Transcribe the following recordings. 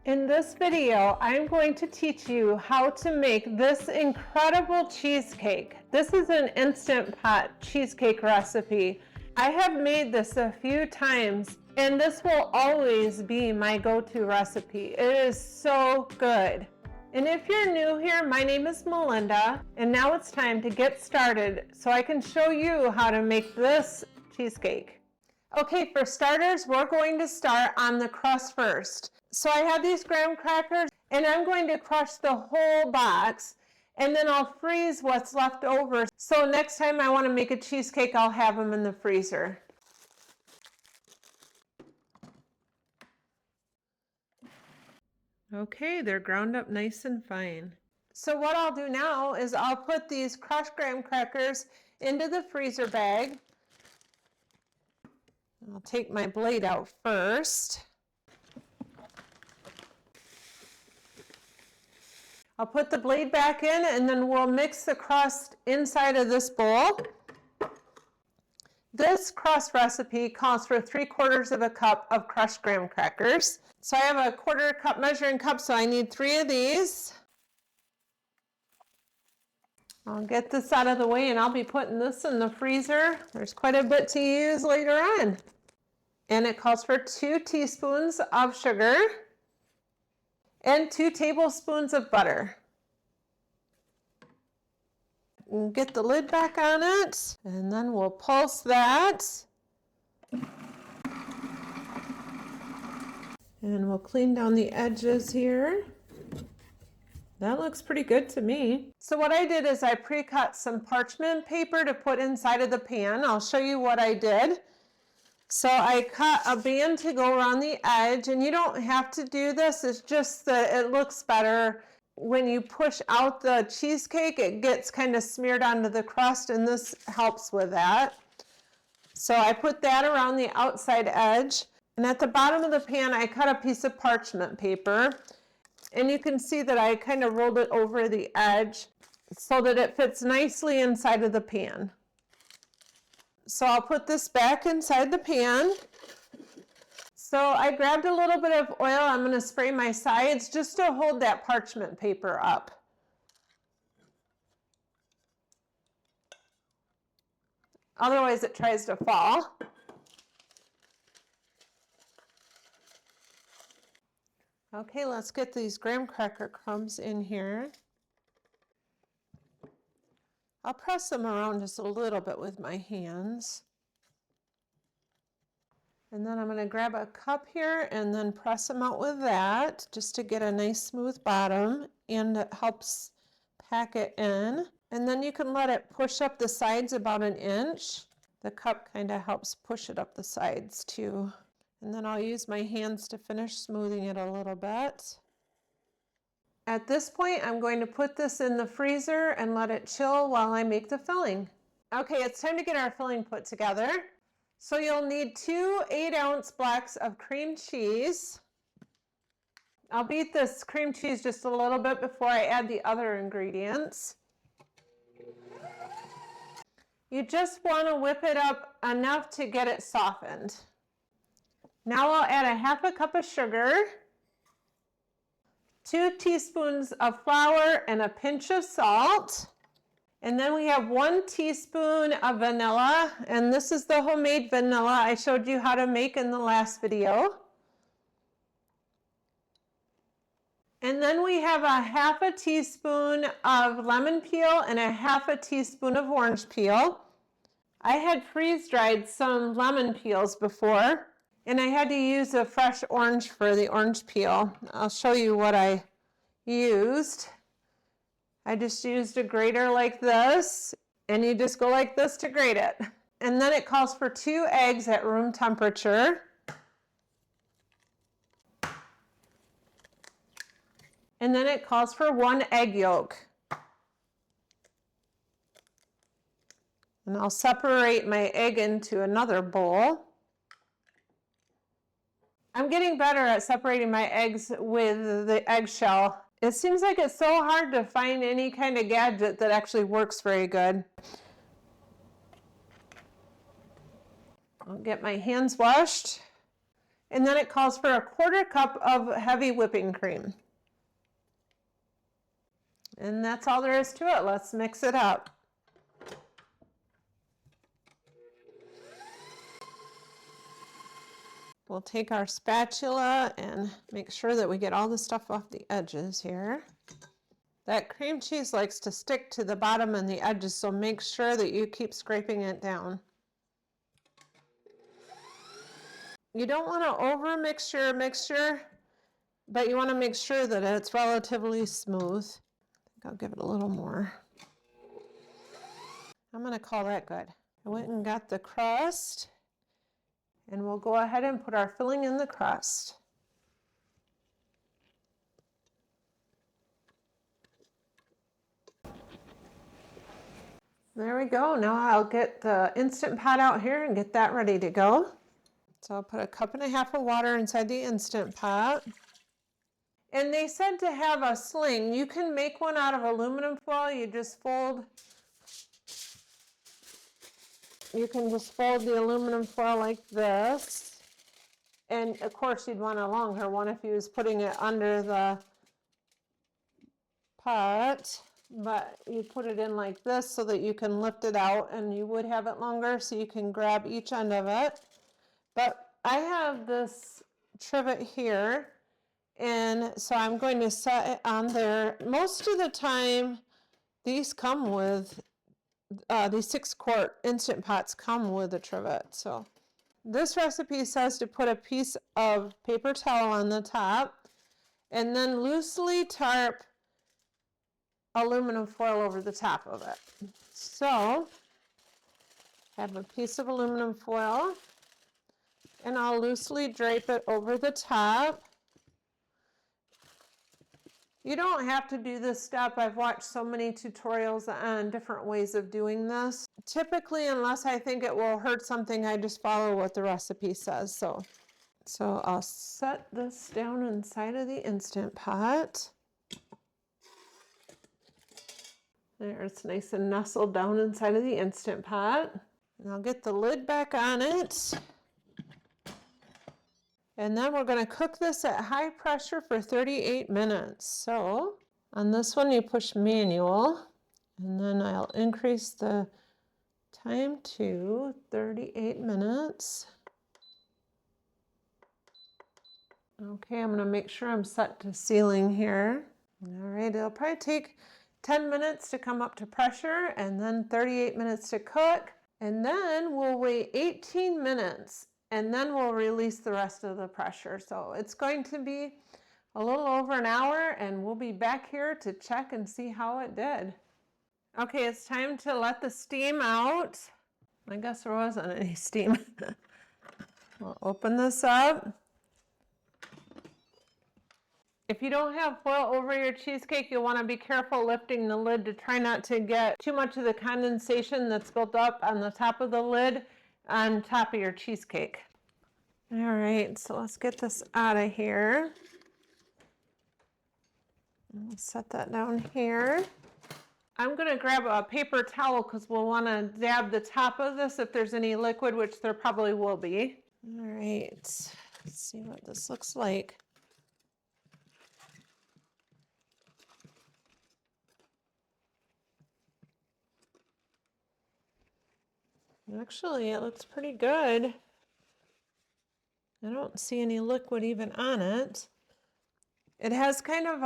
In this video, I'm going to teach you how to make this incredible cheesecake. This is an Instant Pot cheesecake recipe. I have made this a few times, and this will always be my go-to recipe. It is so good. And if you're new here, my name is Melinda, and now it's time to get started so I can show you how to make this cheesecake. Okay, for starters, we're going to start on the crust first. So I have these graham crackers, and I'm going to crush the whole box, and then I'll freeze what's left over. So next time I want to make a cheesecake, I'll have them in the freezer. Okay, they're ground up nice and fine. So what I'll do now is I'll put these crushed graham crackers into the freezer bag. I'll take my blade out first. I'll put the blade back in, and then we'll mix the crust inside of this bowl. This crust recipe calls for 3/4 of a cup of crushed graham crackers. So I have a 1/4 cup measuring cup, so I need 3 of these. I'll get this out of the way, and I'll be putting this in the freezer. There's quite a bit to use later on. And it calls for 2 teaspoons of sugar and 2 tablespoons of butter. And get the lid back on it, and then we'll pulse that. And we'll clean down the edges here. That looks pretty good to me. So what I did is I pre-cut some parchment paper to put inside of the pan. I'll show you what I did. So I cut a band to go around the edge, and you don't have to do this. It's just that it looks better. When you push out the cheesecake, it gets kind of smeared onto the crust, and this helps with that. So I put that around the outside edge. And at the bottom of the pan, I cut a piece of parchment paper. And you can see that I kind of rolled it over the edge so that it fits nicely inside of the pan. So I'll put this back inside the pan. So I grabbed a little bit of oil. I'm going to spray my sides just to hold that parchment paper up. Otherwise it tries to fall. Okay, let's get these graham cracker crumbs in here. I'll press them around just a little bit with my hands. And then I'm going to grab a cup here and then press them out with that just to get a nice smooth bottom, and it helps pack it in. And then you can let it push up the sides about 1 inch. The cup kind of helps push it up the sides too. And then I'll use my hands to finish smoothing it a little bit. At this point, I'm going to put this in the freezer and let it chill while I make the filling. Okay, it's time to get our filling put together. So you'll need 2 8-ounce blocks of cream cheese. I'll beat this cream cheese just a little bit before I add the other ingredients. You just want to whip it up enough to get it softened. Now I'll add a 1/2 cup of sugar, 2 teaspoons of flour, and a pinch of salt. And then we have 1 teaspoon of vanilla, and this is the homemade vanilla I showed you how to make in the last video. And then we have a 1/2 teaspoon of lemon peel and a 1/2 teaspoon of orange peel. I had freeze-dried some lemon peels before, and I had to use a fresh orange for the orange peel. I'll show you what I used. I just used a grater like this, and you just go like this to grate it. And then it calls for 2 eggs at room temperature. And then it calls for 1 egg yolk. And I'll separate my egg into another bowl. I'm getting better at separating my eggs with the eggshell. It seems like it's so hard to find any kind of gadget that actually works very good. I'll get my hands washed. And then it calls for a 1/4 cup of heavy whipping cream. And that's all there is to it. Let's mix it up. We'll take our spatula and make sure that we get all the stuff off the edges here. That cream cheese likes to stick to the bottom and the edges, so make sure that you keep scraping it down. You don't want to over mix your mixture, but you want to make sure that it's relatively smooth. I think I'll give it a little more. I'm going to call that good. I went and got the crust, and we'll go ahead and put our filling in the crust. There we go. Now I'll get the Instant Pot out here and get that ready to go. So I'll put 1.5 cups of water inside the Instant Pot. And they said to have a sling. You can make one out of aluminum foil. You can just fold the aluminum foil like this. And of course you'd want a longer one if you was putting it under the pot. But you put it in like this so that you can lift it out, and you would have it longer so you can grab each end of it. But I have this trivet here, and so I'm going to set it on there. Most of the time these come with these 6-quart Instant Pots come with a trivet. So this recipe says to put a piece of paper towel on the top and then loosely tarp aluminum foil over the top of it. So I have a piece of aluminum foil, and I'll loosely drape it over the top. You don't have to do this step. I've watched so many tutorials on different ways of doing this. Typically, unless I think it will hurt something, I just follow what the recipe says. So I'll set this down inside of the Instant Pot. There, it's nice and nestled down inside of the Instant Pot. And I'll get the lid back on it. And then we're going to cook this at high pressure for 38 minutes. So on this one you push manual, and then I'll increase the time to 38 minutes. Okay, I'm going to make sure I'm set to sealing here. All right, it'll probably take 10 minutes to come up to pressure, and then 38 minutes to cook. And then we'll wait 18 minutes. And then we'll release the rest of the pressure. So it's going to be a little over an hour, and we'll be back here to check and see how it did. Okay, it's time to let the steam out. I guess there wasn't any steam. We'll open this up. If you don't have foil over your cheesecake, you'll want to be careful lifting the lid to try not to get too much of the condensation that's built up on the top of the lid on top of your cheesecake. All right, so let's get this out of here. I'll set that down here. I'm going to grab a paper towel because we'll want to dab the top of this if there's any liquid, which there probably will be. All right, let's see what this looks like. Actually, it looks pretty good. I don't see any liquid even on it. It has kind of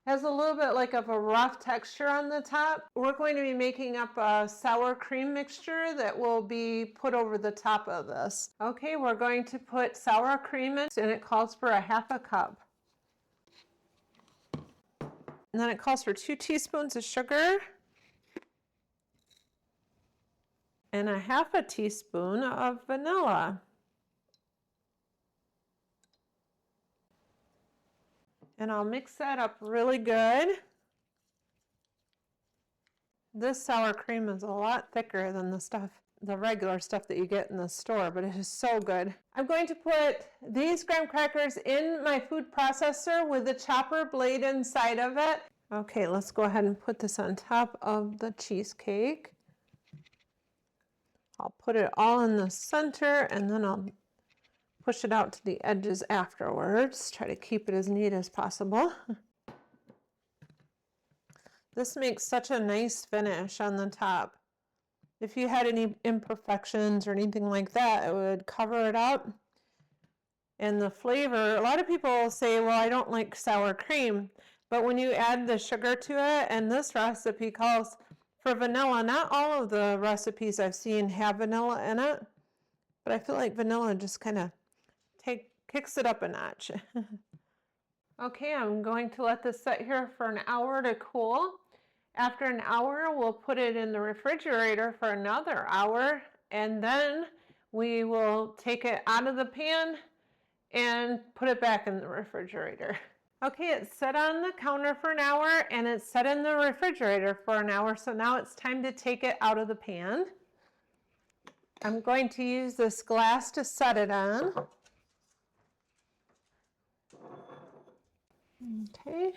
has a little bit like of a rough texture on the top. We're going to be making up a sour cream mixture that will be put over the top of this. Okay, we're going to put sour cream in, and it calls for 1/2 cup. And then it calls for 2 teaspoons of sugar. And 1/2 teaspoon of vanilla. And I'll mix that up really good. This sour cream is a lot thicker than the regular stuff that you get in the store, but it is so good. I'm going to put these graham crackers in my food processor with the chopper blade inside of it. Okay, let's go ahead and put this on top of the cheesecake. I'll put it all in the center, and then I'll push it out to the edges afterwards. Try to keep it as neat as possible. This makes such a nice finish on the top. If you had any imperfections or anything like that, it would cover it up. And the flavor, a lot of people say, well, I don't like sour cream. But when you add the sugar to it, and this recipe calls for vanilla, not all of the recipes I've seen have vanilla in it, but I feel like vanilla just kind of kicks it up a notch. Okay, I'm going to let this sit here for an hour to cool. After an hour, we'll put it in the refrigerator for another hour, and then we will take it out of the pan and put it back in the refrigerator. Okay, it's set on the counter for an hour and it's set in the refrigerator for an hour, so now it's time to take it out of the pan. I'm going to use this glass to set it on. Okay,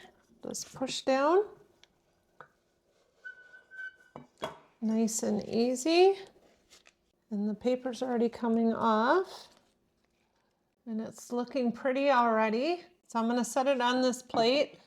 just push down. Nice and easy. And the paper's already coming off. And it's looking pretty already. So I'm going to set it on this plate.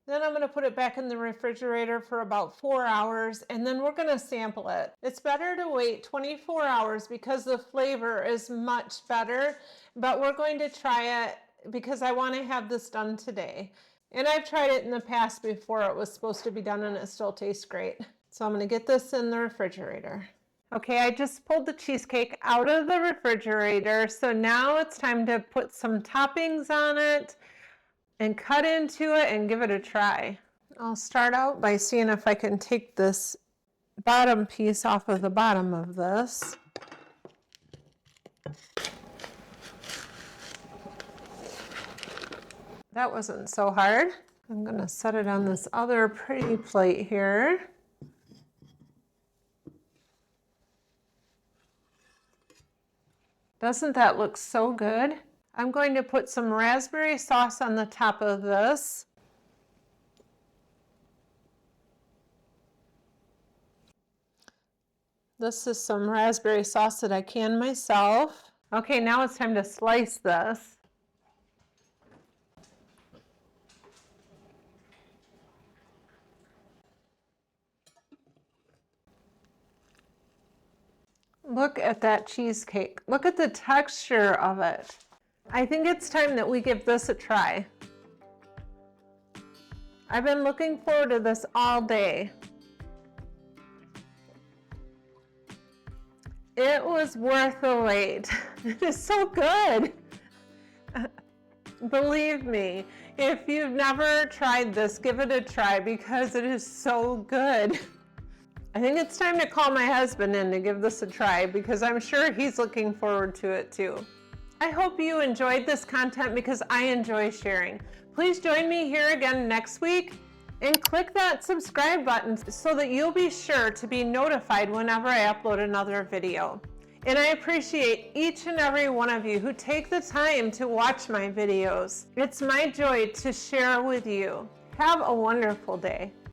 Then I'm going to put it back in the refrigerator for about 4 hours, and then we're going to sample it. It's better to wait 24 hours because the flavor is much better, but we're going to try it because I want to have this done today. And I've tried it in the past before it was supposed to be done and it still tastes great. So I'm going to get this in the refrigerator. Okay, I just pulled the cheesecake out of the refrigerator, so now it's time to put some toppings on it and cut into it and give it a try. I'll start out by seeing if I can take this bottom piece off of the bottom of this. That wasn't so hard. I'm going to set it on this other pretty plate here. Doesn't that look so good? I'm going to put some raspberry sauce on the top of this. This is some raspberry sauce that I canned myself. Okay, now it's time to slice this. Look at that cheesecake. Look at the texture of it. I think it's time that we give this a try. I've been looking forward to this all day. It was worth the wait. It is so good. Believe me, if you've never tried this, give it a try because it is so good. I think it's time to call my husband in to give this a try because I'm sure he's looking forward to it too. I hope you enjoyed this content because I enjoy sharing. Please join me here again next week and click that subscribe button so that you'll be sure to be notified whenever I upload another video. And I appreciate each and every one of you who take the time to watch my videos. It's my joy to share with you. Have a wonderful day.